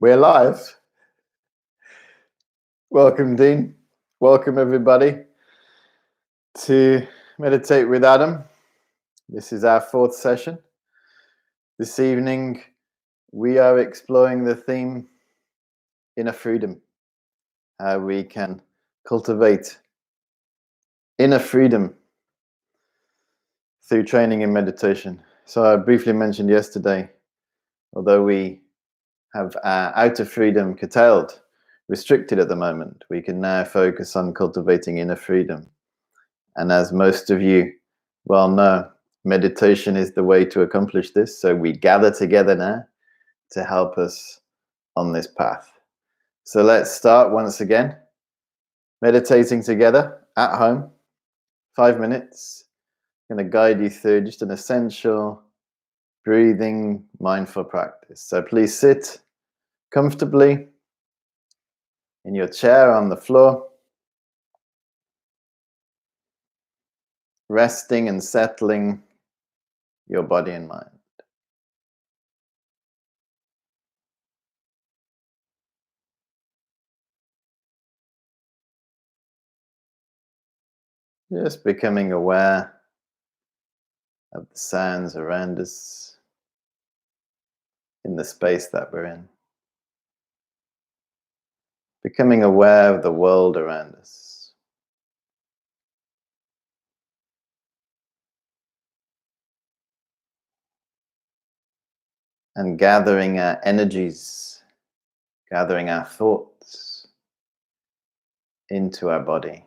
We're live. Welcome, Dean. Welcome, everybody, to Meditate with Adam. This is our fourth session. This evening, we are exploring the theme inner freedom, how we can cultivate inner freedom through training in meditation. So I briefly mentioned yesterday, although we have our outer freedom curtailed, restricted at the moment, we can now focus on cultivating inner freedom. And as most of you well know, meditation is the way to accomplish this. So we gather together now to help us on this path. So let's start once again, meditating together at home, 5 minutes. I'm going to guide you through just an essential breathing, mindful practice. So please sit comfortably in your chair on the floor, resting and settling your body and mind. Just becoming aware of the sounds around us in the space that we're in. Becoming aware of the world around us. And gathering our energies, gathering our thoughts into our body.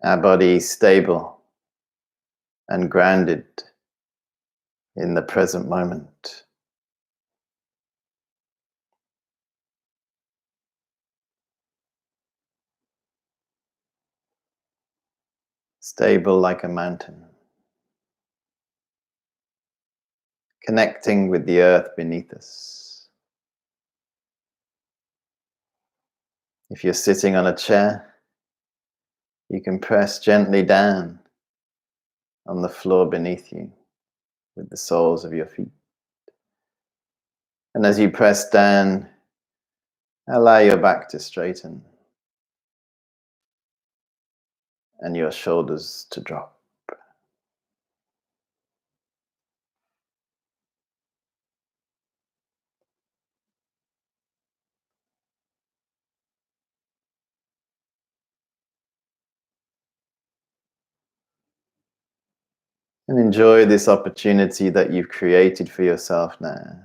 Our body stable and grounded in the present moment. Stable like a mountain. Connecting with the earth beneath us. If you're sitting on a chair, you can press gently down on the floor beneath you with the soles of your feet. And as you press down, allow your back to straighten and your shoulders to drop. And enjoy this opportunity that you've created for yourself now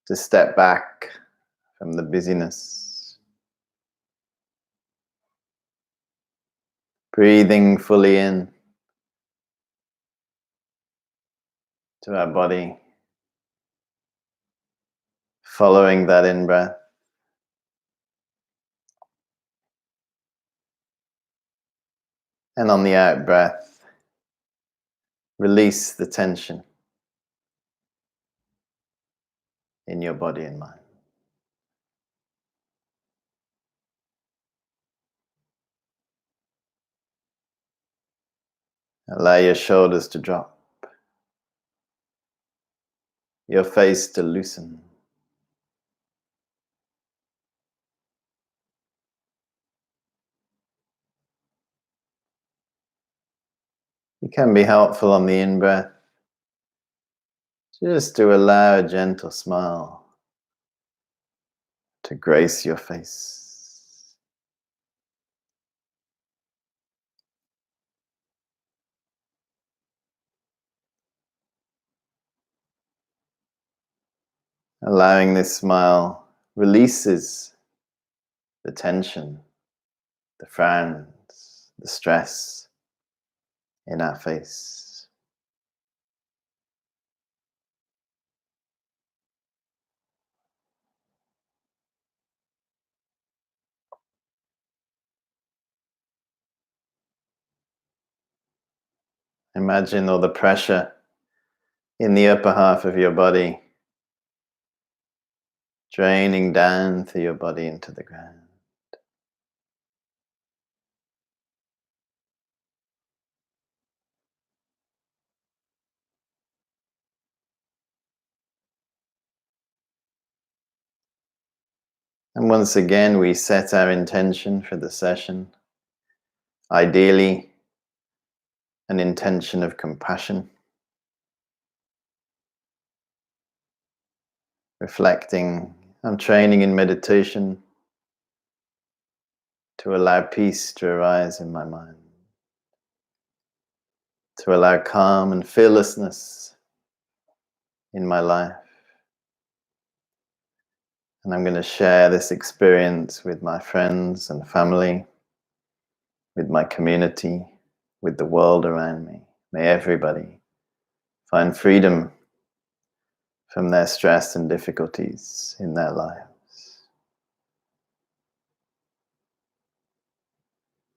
to step back from the busyness. Breathing fully in to our body. Following that in-breath. And on the out-breath, release the tension in your body and mind. Allow your shoulders to drop, your face to loosen. It can be helpful on the in-breath just to allow a gentle smile to grace your face. Allowing this smile releases the tension, the frowns, the stress in our face. Imagine all the pressure in the upper half of your body draining down through your body into the ground. And once again, we set our intention for the session. Ideally, an intention of compassion. Reflecting, I'm training in meditation to allow peace to arise in my mind, to allow calm and fearlessness in my life. And I'm going to share this experience with my friends and family, with my community, with the world around me. May everybody find freedom from their stress and difficulties in their lives.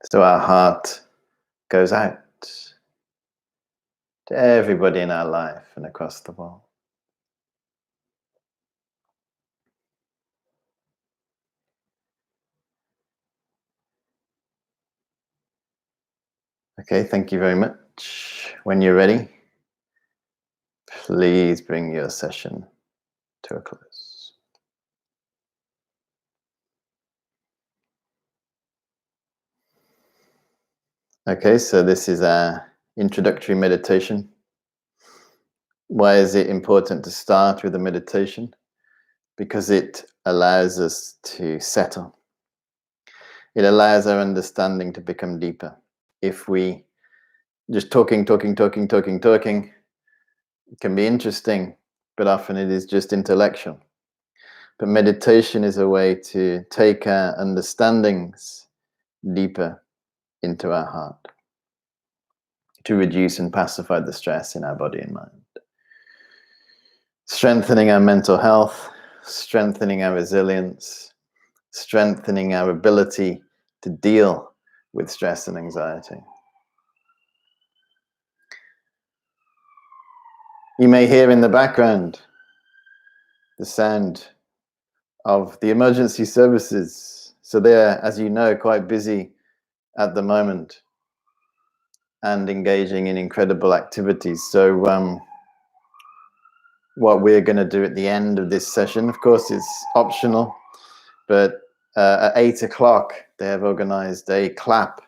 So our heart goes out to everybody in our life and across the world. Okay, thank you very much. When you're ready, please bring your session to a close. Okay, so this is our introductory meditation. Why is it important to start with a meditation? Because it allows us to settle. It allows our understanding to become deeper. If we just talking, it can be interesting, but often it is just intellectual. But meditation is a way to take our understandings deeper into our heart, to reduce and pacify the stress in our body and mind. Strengthening our mental health, strengthening our resilience, strengthening our ability to deal with stress and anxiety. You may hear in the background the sound of the emergency services. So they're, as you know, quite busy at the moment and engaging in incredible activities. So what we're going to do at the end of this session, of course, is optional, but at 8 o'clock, they have organized a clap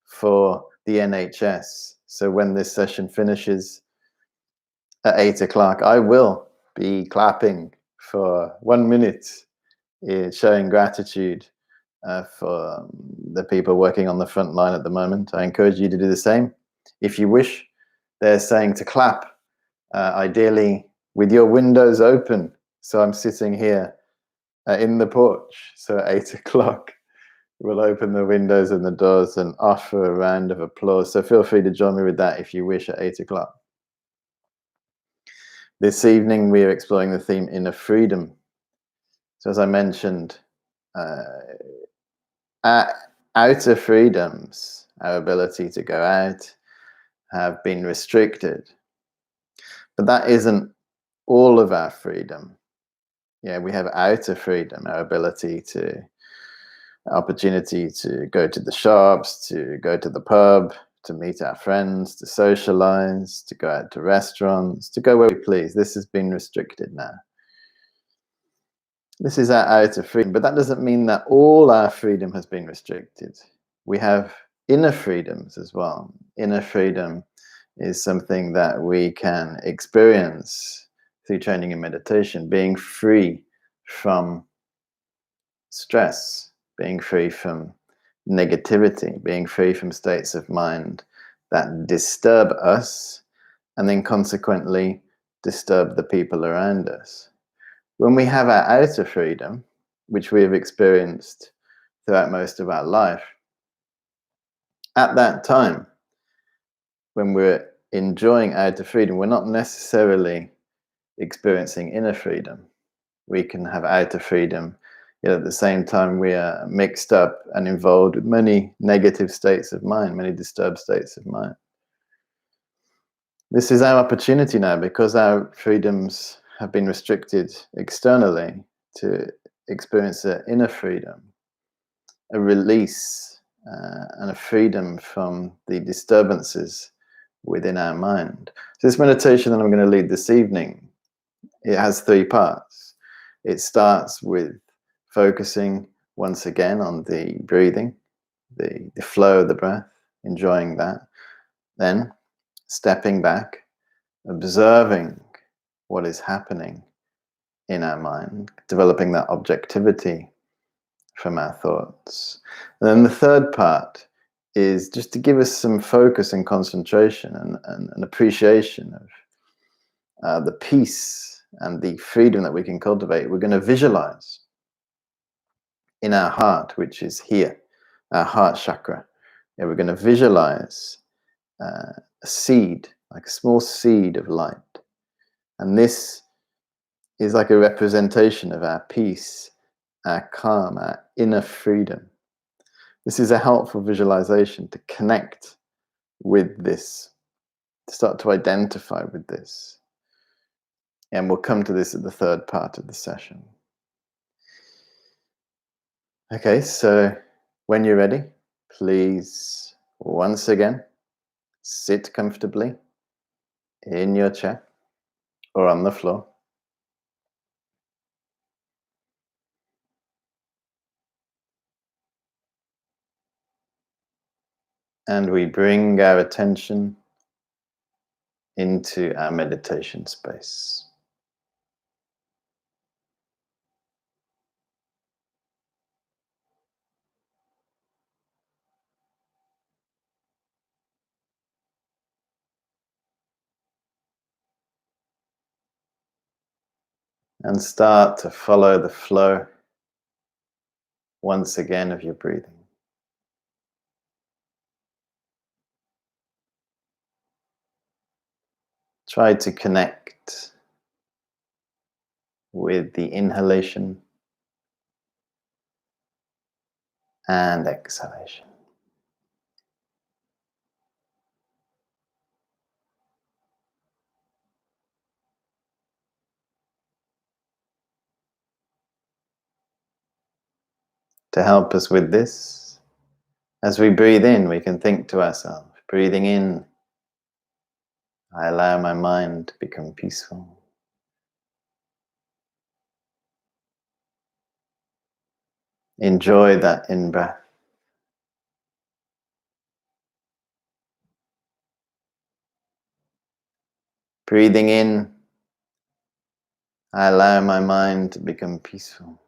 for the NHS. So when this session finishes at 8 o'clock, I will be clapping for 1 minute, showing gratitude for the people working on the front line at the moment. I encourage you to do the same. If you wish, they're saying to clap, ideally with your windows open. So I'm sitting here in the porch. So at 8 o'clock, we'll open the windows and the doors and offer a round of applause. So feel free to join me with that if you wish at 8 o'clock. This evening, we are exploring the theme Inner Freedom. So as I mentioned, outer freedoms, our ability to go out, have been restricted. But that isn't all of our freedom. Yeah, we have outer freedom, our ability to, opportunity to go to the shops, to go to the pub, to meet our friends, to socialize, to go out to restaurants, to go where we please. This has been restricted now. This is our outer freedom, but that doesn't mean that all our freedom has been restricted. We have inner freedoms as well. Inner freedom is something that we can experience through training in meditation, being free from stress, being free from negativity, being free from states of mind that disturb us and then consequently disturb the people around us. When we have our outer freedom, which we have experienced throughout most of our life, at that time, when we're enjoying outer freedom, we're not necessarily experiencing inner freedom. We can have outer freedom, yet at the same time we are mixed up and involved with many negative states of mind, many disturbed states of mind. This is our opportunity now, because our freedoms have been restricted externally, to experience an inner freedom, a release and a freedom from the disturbances within our mind. So this meditation that I'm going to lead this evening, it has 3 parts. It starts with focusing once again on the breathing, the flow of the breath, enjoying that. Then stepping back, observing what is happening in our mind, developing that objectivity from our thoughts. And then the third part is just to give us some focus and concentration and appreciation of the peace and the freedom that we can cultivate. We're going to visualize in our heart, which is here, our heart chakra. Yeah, we're going to visualize a seed, like a small seed of light. And this is like a representation of our peace, our calm, our inner freedom. This is a helpful visualization to connect with this, to start to identify with this. And we'll come to this at the third part of the session. Okay, so when you're ready, please once again sit comfortably in your chair or on the floor. And we bring our attention into our meditation space. And start to follow the flow once again of your breathing. Try to connect with the inhalation and exhalation. To help us with this, as we breathe in, we can think to ourselves, breathing in, I allow my mind to become peaceful. Enjoy that in-breath. Breathing in, I allow my mind to become peaceful.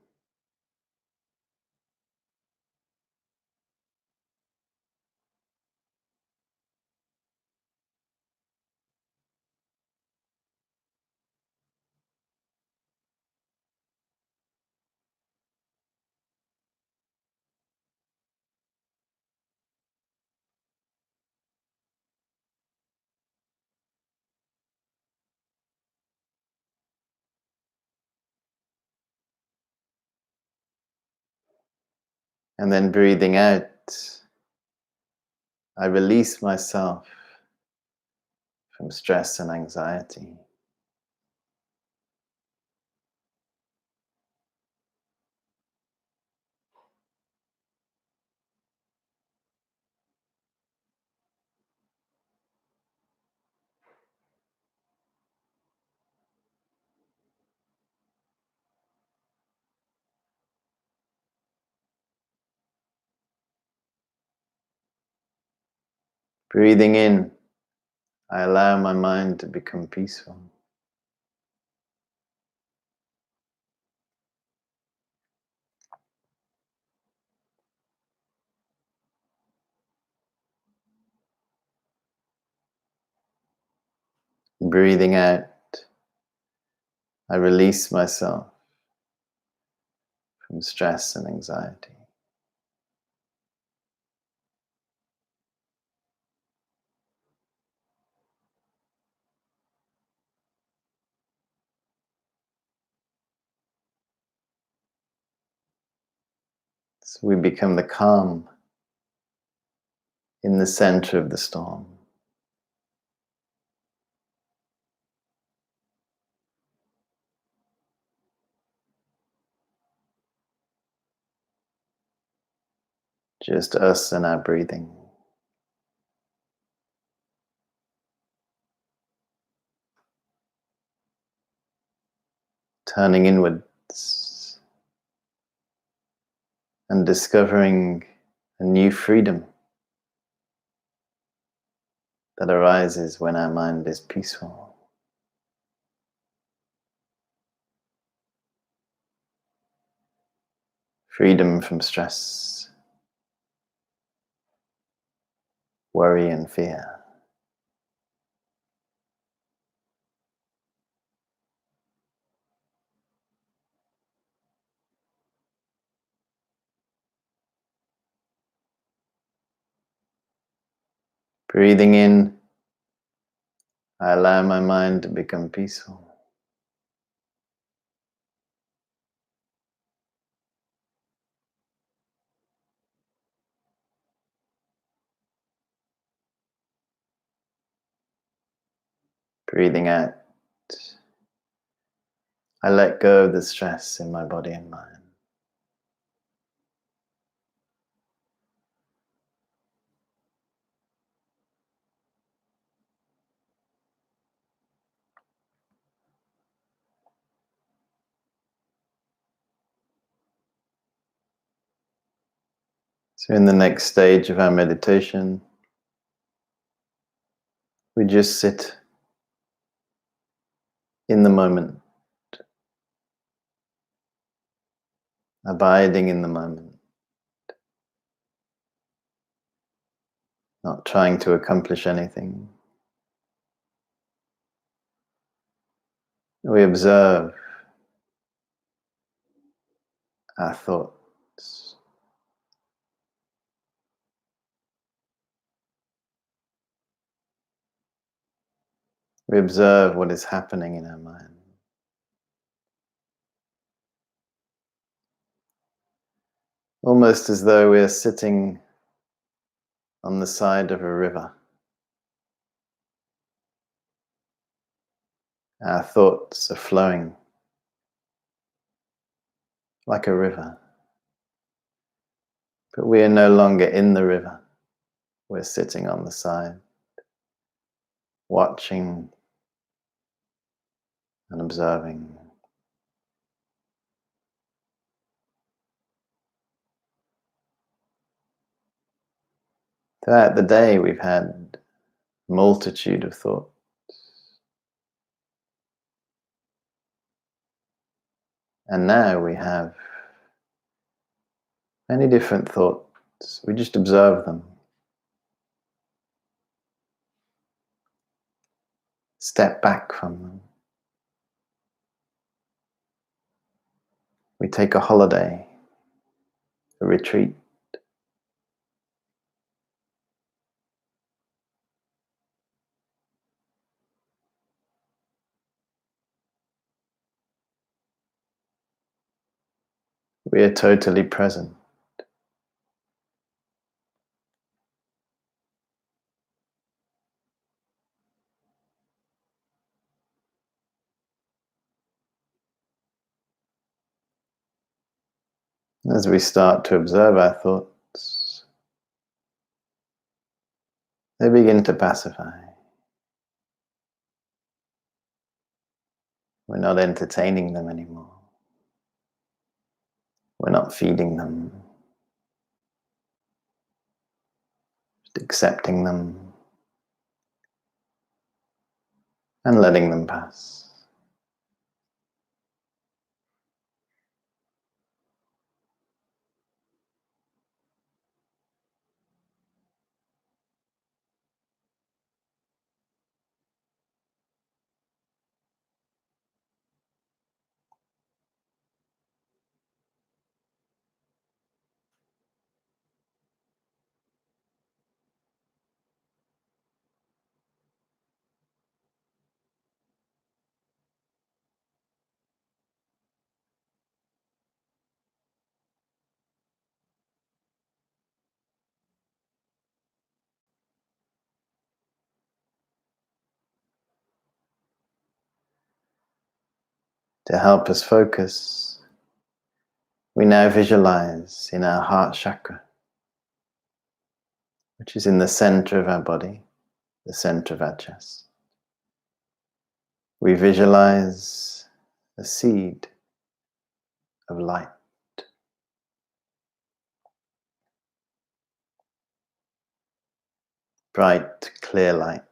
And then breathing out, I release myself from stress and anxiety. Breathing in, I allow my mind to become peaceful. Breathing out, I release myself from stress and anxiety. So we become the calm in the center of the storm. Just us and our breathing. Turning inwards and discovering a new freedom that arises when our mind is peaceful. Freedom from stress, worry and fear. Breathing in, I allow my mind to become peaceful. Breathing out, I let go of the stress in my body and mind. So in the next stage of our meditation, we just sit in the moment, abiding in the moment, not trying to accomplish anything. We observe our thoughts. We observe what is happening in our mind. Almost as though we are sitting on the side of a river. Our thoughts are flowing like a river. But we are no longer in the river. We're sitting on the side, watching and observing. Throughout the day, we've had a multitude of thoughts. And now we have many different thoughts. We just observe them. Step back from them. We take a holiday, a retreat. We are totally present. As we start to observe our thoughts, they begin to pacify. We're not entertaining them anymore. We're not feeding them, just accepting them and letting them pass. To help us focus, we now visualize in our heart chakra, which is in the center of our body, the center of our chest. We visualize a seed of light. bright, clear light.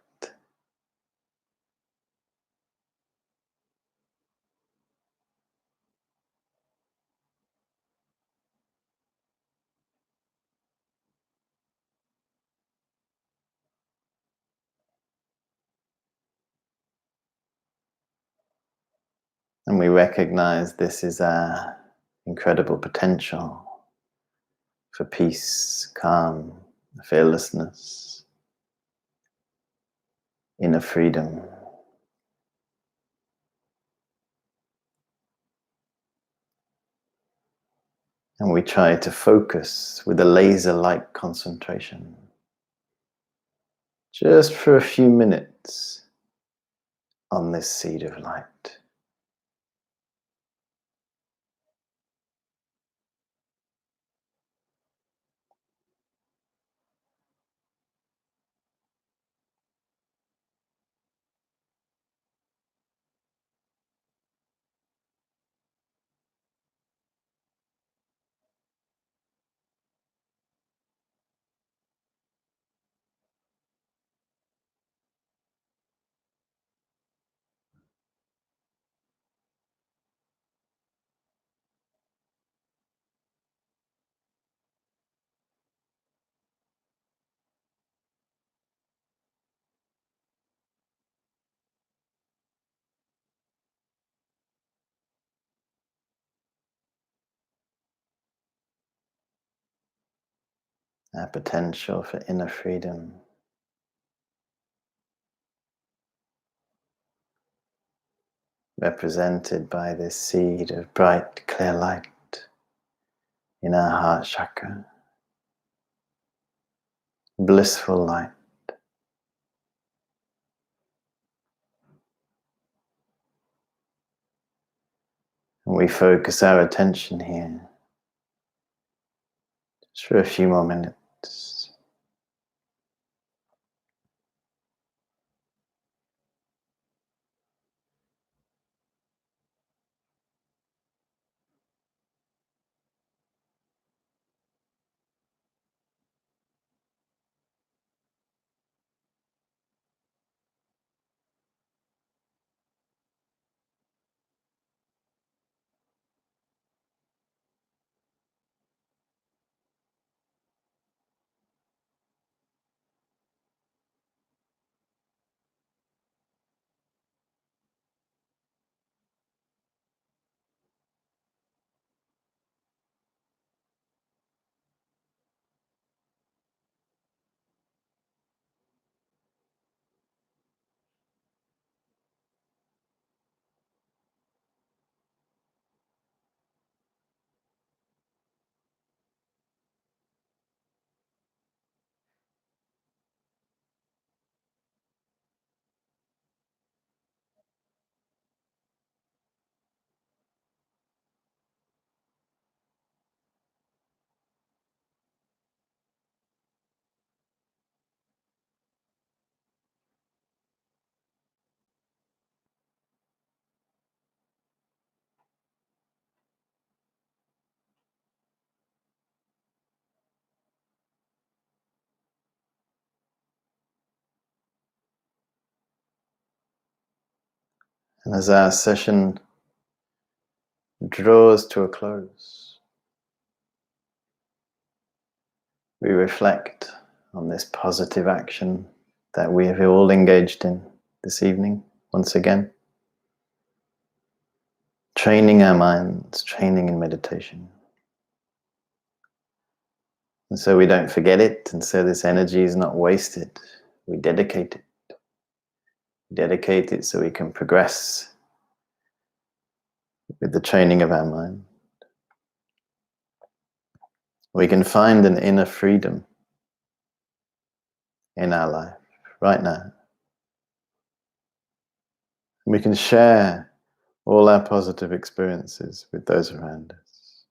And we recognize this is our incredible potential for peace, calm, fearlessness, inner freedom. And we try to focus with a laser-like concentration, just for a few minutes, on this seed of light. Our potential for inner freedom, represented by this seed of bright, clear light in our heart chakra, blissful light. And we focus our attention here, just for a few more minutes. And as our session draws to a close, we reflect on this positive action that we have all engaged in this evening, once again. Training our minds, training in meditation. And so we don't forget it, and so this energy is not wasted. We dedicate it. We dedicate it so we can progress with the training of our mind. We can find an inner freedom in our life right now. We can share all our positive experiences with those around us.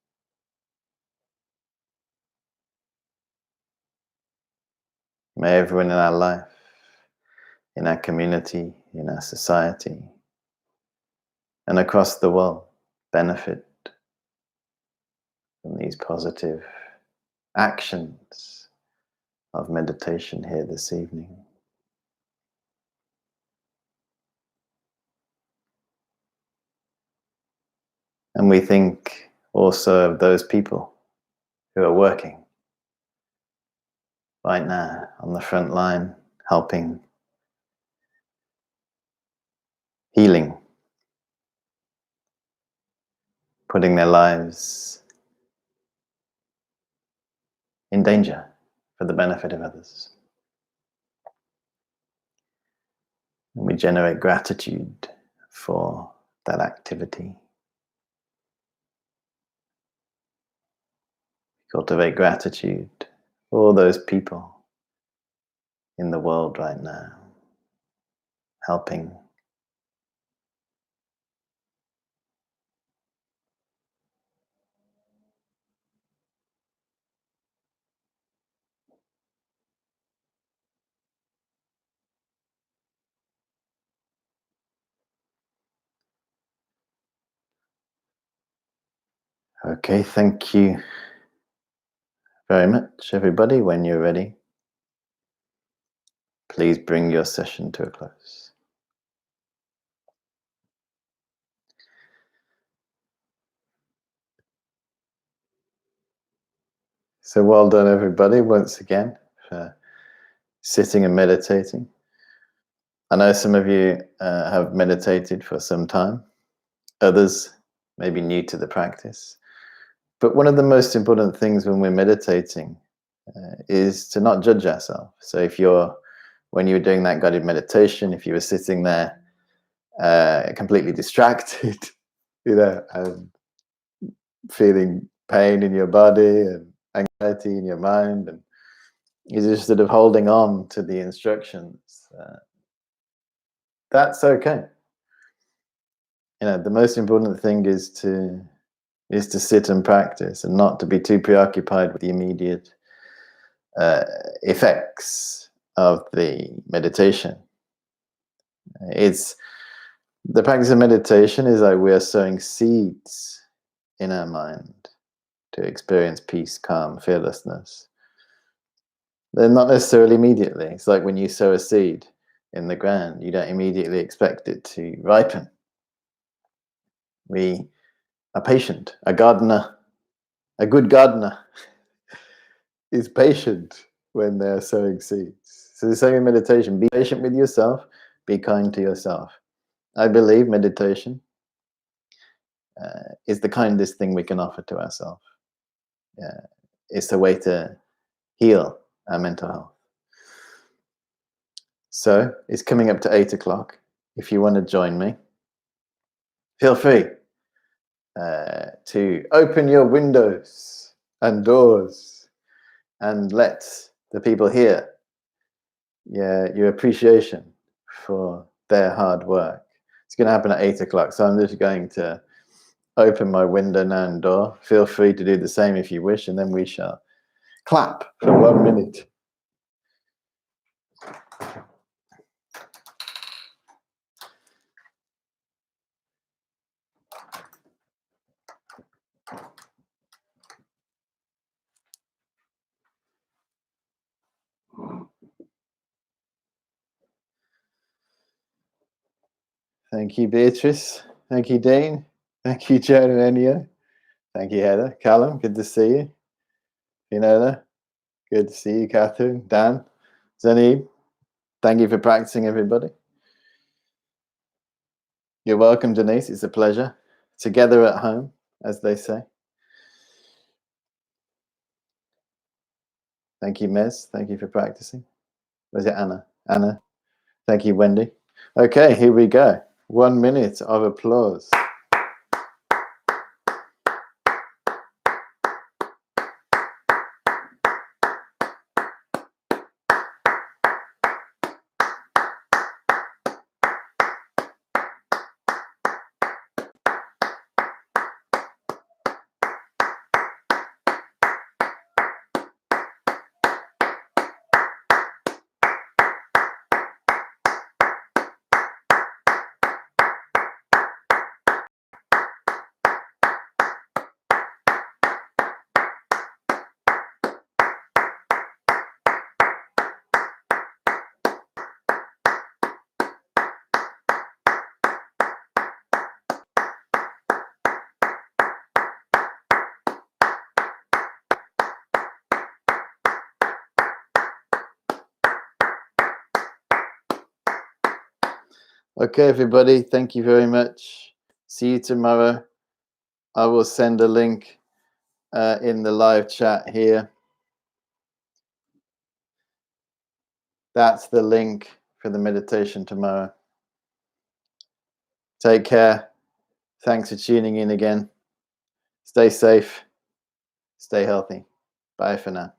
May everyone in our life, in our community, in our society, and across the world benefit from these positive actions of meditation here this evening. And we think also of those people who are working right now on the front line, helping, healing, putting their lives in danger for the benefit of others. And we generate gratitude for that activity. Cultivate gratitude for all those people in the world right now, helping. Okay, thank you very much, everybody. When you're ready, please bring your session to a close. So well done, everybody, once again, for sitting and meditating. I know some of you have meditated for some time. Others may be new to the practice. But one of the most important things when we're meditating is to not judge ourselves. So when you were doing that guided meditation, if you were sitting there completely distracted, and feeling pain in your body and anxiety in your mind, and you're just sort of holding on to the instructions, that's okay. The most important thing is to sit and practice, and not to be too preoccupied with the immediate effects of the meditation. The practice of meditation is like we are sowing seeds in our mind to experience peace, calm, fearlessness. They're not necessarily immediately. It's like when you sow a seed in the ground, you don't immediately expect it to ripen. We are patient. A good gardener is patient when they're sowing seeds. So the same in meditation. Be patient with yourself. Be kind to yourself. I believe meditation is the kindest thing we can offer to ourselves. It's a way to heal our mental health. So it's coming up to 8 o'clock. If you want to join me, feel free to open your windows and doors and let the people hear your appreciation for their hard work. It's going to happen at 8 o'clock. So I'm just going to open my window now and door. Feel free to do the same if you wish, and then we shall clap for 1 minute. Thank you, Beatrice. Thank you, Dean. Thank you, Joan and Enya. Thank you, Heather. Callum, good to see you. Finola, good to see you. Catherine, Dan, Zanib, thank you for practicing, everybody. You're welcome, Denise. It's a pleasure. Together at home, as they say. Thank you, Mez. Thank you for practicing. Was it Anna? Anna. Thank you, Wendy. Okay, here we go. 1 minute of applause. Okay, everybody, thank you very much. See you tomorrow. I will send a link in the live chat here. That's the link for the meditation tomorrow. Take care. Thanks for tuning in again. Stay safe. Stay healthy. Bye for now.